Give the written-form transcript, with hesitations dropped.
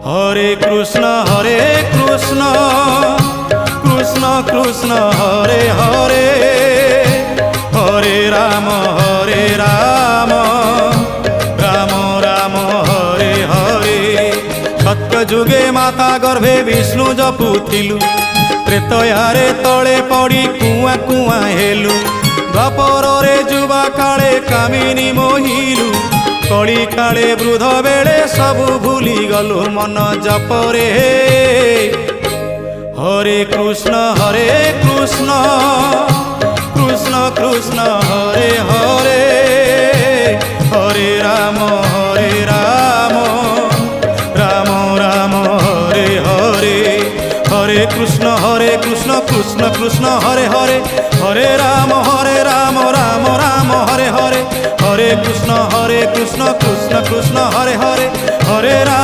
হরে কৃষ্ণ কৃষ্ণ কৃষ্ণ হরে হরে, হরে রাম রাম রাম হরে হরে। সত্য যুগে মাতা গর্ভে বিষ্ণু জপুথিলু, ত্রেতয়ারে তଳେ পড়ি কুয়া কুয়া হেলু। দ্বাপରରେ যুবা কাଳେ কামিনী মোহিলু, কଳି কাଳେ বৃদ্ধ বেড়ে সবু ভুলি গলু মন জপরে। হরে কৃষ্ণ কৃষ্ণ কৃষ্ণ হরে হরে, হরে রাম রাম রাম হরে হরে। হরে কৃষ্ণ কৃষ্ণ কৃষ্ণ হরে হরে, হরে রাম রাম রাম হরে হরে। হরে কৃষ্ণ কৃষ্ণ কৃষ্ণ হরে হরে, হরে রাম।